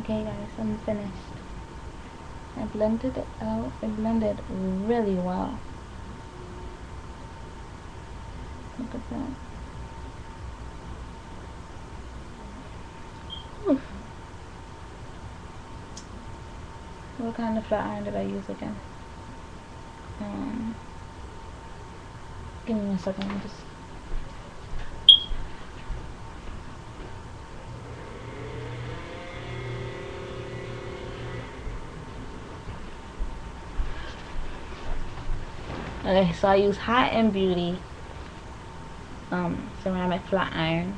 Okay guys, I'm finished. I blended it out. It blended really well. Look at that. Oof. What kind of flat iron did I use again? Give me 1 second. I'm just. Okay, so I use Hot and Beauty ceramic flat iron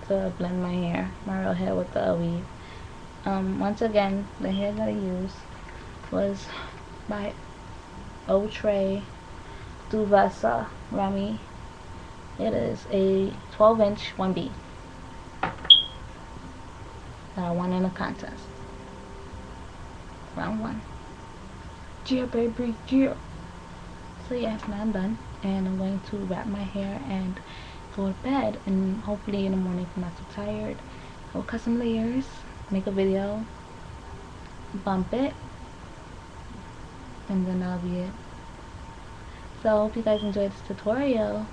to blend my hair, my real hair with the weave. Once again, the hair that I used was by OUTRE DUVESSA Remy. It is a 12-inch 1B that I won in a contest. Round 1. Yeah, baby, yeah. So yeah, now I'm done, and I'm going to wrap my hair and go to bed, and hopefully in the morning if I'm not too tired, I'll cut some layers, make a video, bump it, and then that'll be it. So I hope you guys enjoyed this tutorial.